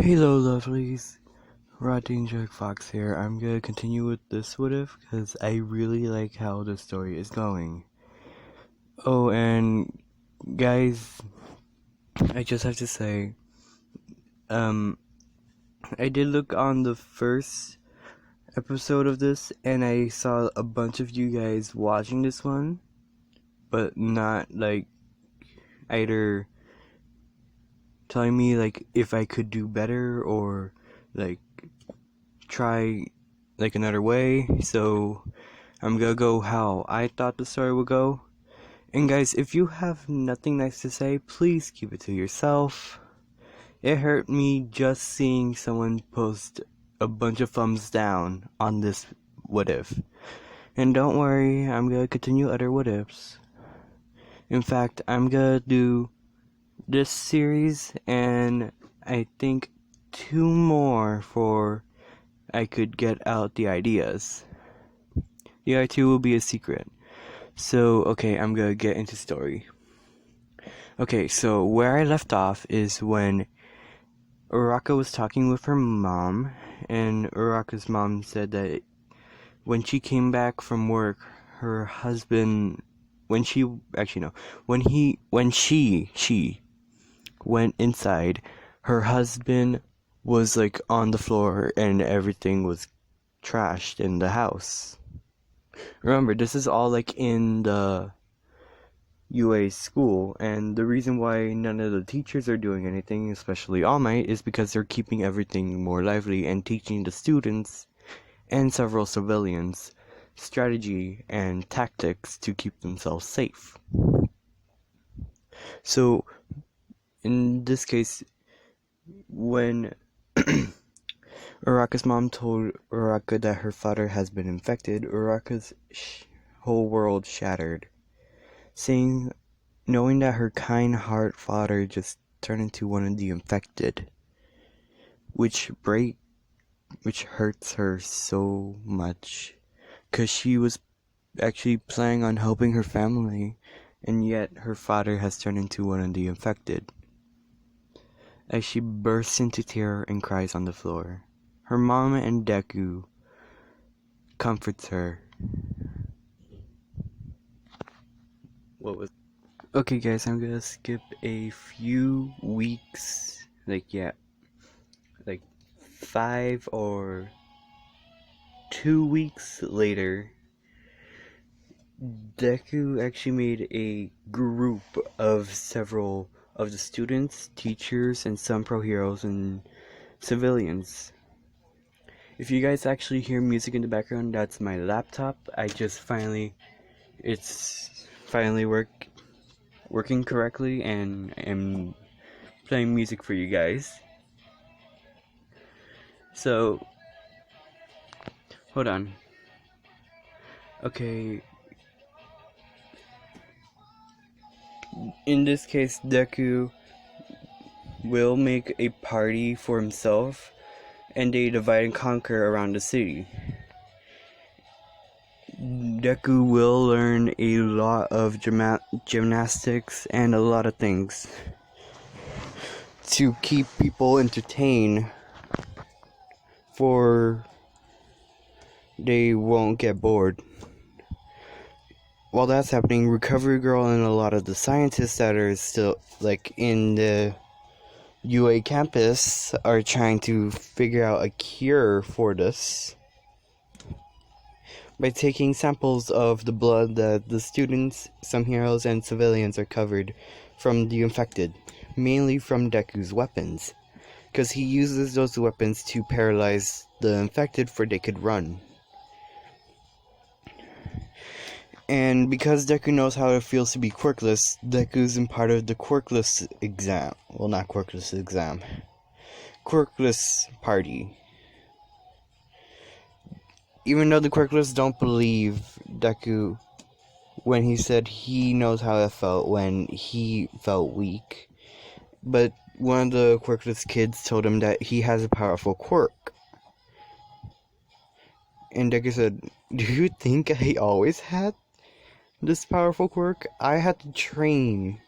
Hello lovelies, Rod Danger Fox here. I'm gonna continue with this what if because I really like how the story is going. Oh, and guys, I just have to say, um, I did look on the first episode of this and I saw a bunch of you guys watching this one, but not like either telling me like if I could do better or like try like another way. So I'm gonna go how I thought the story would go. And guys, if you have nothing nice to say, please keep it to yourself. It hurt me just seeing someone post a bunch of thumbs down on this what if. And don't worry, I'm gonna continue other what ifs. In fact, I'm gonna do this series and I think 2 more for I could get out the ideas. The other 2 will be a secret. So, okay, I'm gonna get into story. Okay, so where I left off is when Uraka was talking with her mom, and Uraka's mom said that when she came back from work, her husband, when she went inside, her husband was like on the floor and everything was trashed in the house. Remember, this is all like in the UA school, and the reason why none of the teachers are doing anything, especially All Might, is because they're keeping everything more lively and teaching the students and several civilians strategy and tactics to keep themselves safe. So, in this case, when Uraka's mom told Uraka that her father has been infected, Uraka's whole world shattered. Knowing that her kind heart father just turned into one of the infected, which hurts her so much, cause she was actually planning on helping her family, and yet her father has turned into one of the infected. As she bursts into tears and cries on the floor, her mom and Deku comforts her. Okay guys, I'm gonna skip a few weeks, like 5 or 2 weeks later. Deku actually made a group of several of the students, teachers, and some pro heroes and civilians. If you guys actually hear music in the background, that's my laptop. It's finally working correctly and am playing music for you guys. So, hold on. Okay. In this case, Deku will make a party for himself, and they divide and conquer around the city. Deku will learn a lot of gymnastics and a lot of things to keep people entertained, for they won't get bored. While that's happening, Recovery Girl and a lot of the scientists that are still like in the UA campus are trying to figure out a cure for this by taking samples of the blood that the students, some heroes, and civilians are covered from the infected, mainly from Deku's weapons, because he uses those weapons to paralyze the infected for they could run. And because Deku knows how it feels to be quirkless, Deku's in part of the quirkless exam. Well, not quirkless exam. Quirkless party. Even though the quirkless don't believe Deku when he said he knows how it felt when he felt weak. But one of the quirkless kids told him that he has a powerful quirk. And Deku said, "Do you think I always had this powerful quirk? I had to train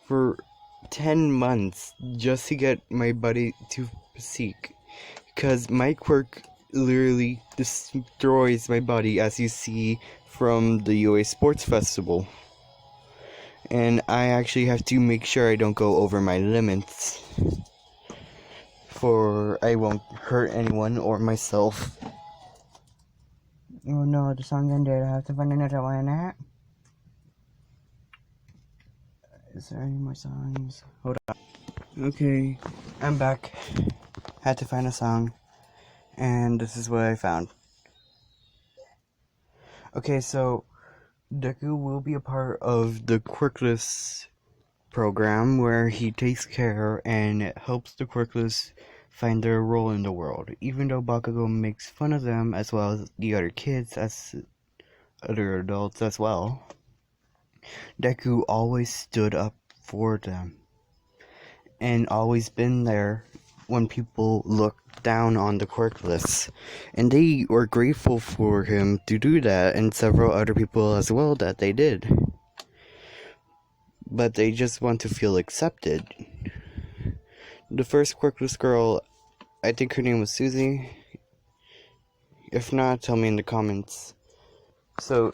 for 10 months just to get my buddy to seek. Because my quirk literally destroys my body, as you see from the UA Sports Festival. And I actually have to make sure I don't go over my limits, for I won't hurt anyone or myself. Oh no, the song ended. I have to find another one. Is there any more songs? Hold on. Okay, I'm back. Had to find a song, and this is what I found. Okay, so Deku will be a part of the Quirkless program, where he takes care and helps the Quirkless find their role in the world, even though Bakugo makes fun of them as well as the other kids, as other adults as well. Deku always stood up for them and always been there when people looked down on the Quirkless, and they were grateful for him to do that, and several other people as well that they did. But they just want to feel accepted. The first Quirkless girl, I think her name was Susie. If not, tell me in the comments. So,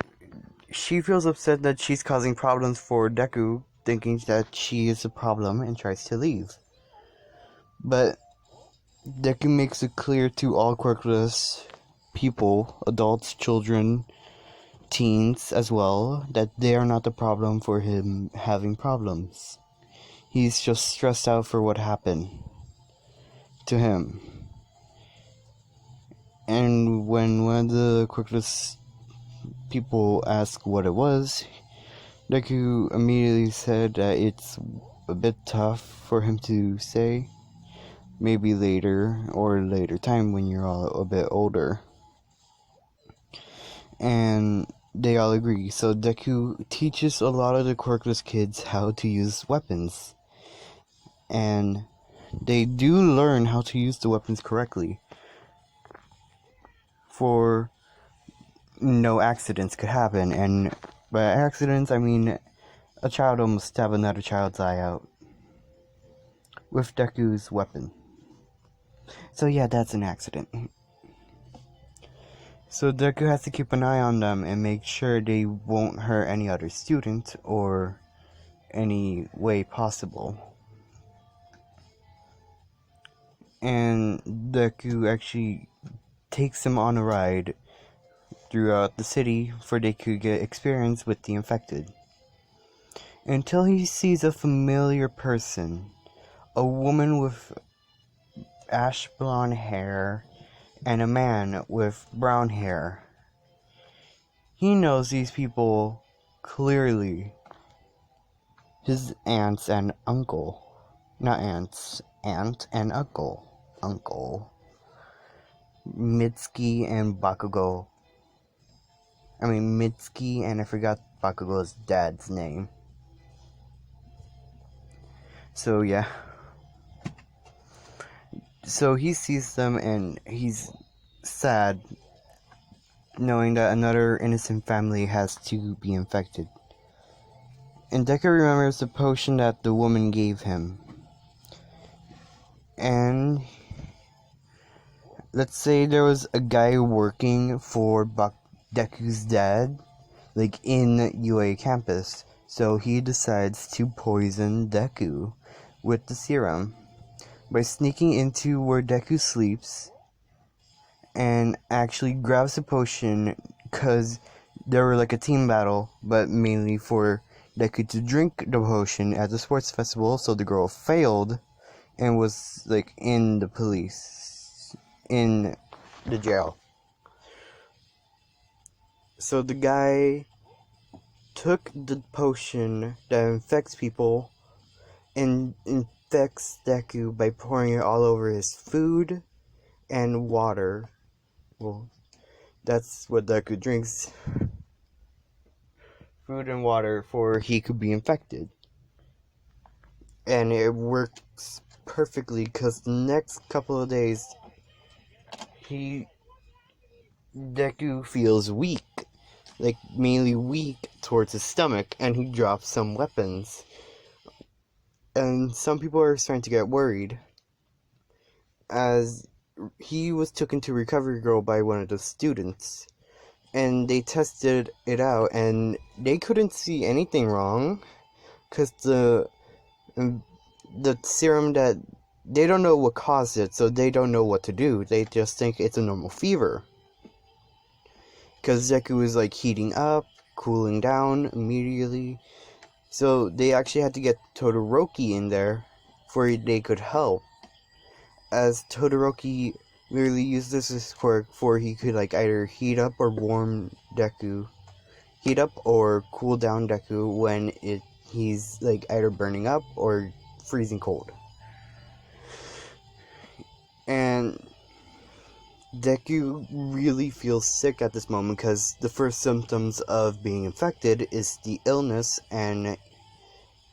she feels upset that she's causing problems for Deku, thinking that she is a problem, and tries to leave. But Deku makes it clear to all Quirkless people, adults, children, teens as well, that they are not the problem for him having problems. He's just stressed out for what happened to him. And when one of the Quirkless people asked what it was, Deku immediately said that it's a bit tough for him to say. Maybe later, or later time when you're all a bit older. And they all agree. So Deku teaches a lot of the Quirkless kids how to use weapons. And they do learn how to use the weapons correctly, for no accidents could happen. And by accidents, I mean a child almost stabbed another child's eye out with Deku's weapon. So yeah, that's an accident. So Deku has to keep an eye on them and make sure they won't hurt any other student or any way possible. And Deku actually takes them on a ride throughout the city for they could get experience with the infected. Until he sees a familiar person, a woman with ash blonde hair and a man with brown hair. He knows these people clearly. His aunts and uncle. Not aunts, aunt and uncle. Uncle. Mitsuki and Bakugo. Mitsuki, and I forgot Bakugo's dad's name. So yeah. So he sees them and he's sad, knowing that another innocent family has to be infected. And Deku remembers the potion that the woman gave him. And let's say there was a guy working for Deku's dad, like in UA campus. So he decides to poison Deku with the serum by sneaking into where Deku sleeps and actually grabs the potion, because there were like a team battle, but mainly for Deku to drink the potion at the sports festival. So the girl failed and was like in the jail. So the guy took the potion that infects people and infects Deku by pouring it all over his food and water. Well, that's what Deku drinks. Food and water, for he could be infected. And it works perfectly, because the next couple of days, Deku feels weak. Like, mainly weak towards his stomach, and he drops some weapons. And some people are starting to get worried, as he was taken to Recovery Girl by one of the students, and they tested it out, and they couldn't see anything wrong, because the serum that they don't know what caused it, so they don't know what to do. They just think it's a normal fever, because Deku is like heating up, cooling down immediately. So they actually had to get Todoroki in there before they could help, as Todoroki merely used this quirk for he could like either heat up or cool down Deku when he's like either burning up or freezing cold. And Deku really feels sick at this moment because the first symptoms of being infected is the illness and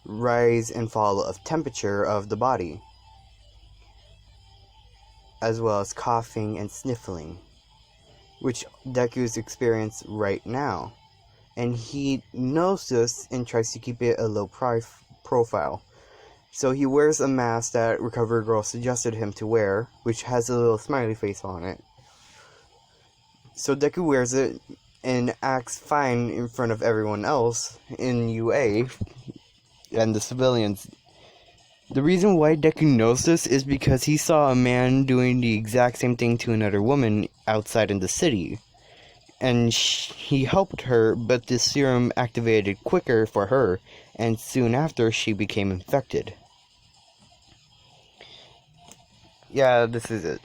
rise and fall of temperature of the body, as well as coughing and sniffling, which Deku's experience right now. And he knows this and tries to keep it a low profile. So he wears a mask that Recovery Girl suggested him to wear, which has a little smiley face on it. So Deku wears it and acts fine in front of everyone else in UA and the civilians. The reason why Deku knows this is because he saw a man doing the exact same thing to another woman outside in the city. And he helped her, but the serum activated quicker for her, and soon after she became infected. Yeah, this is it.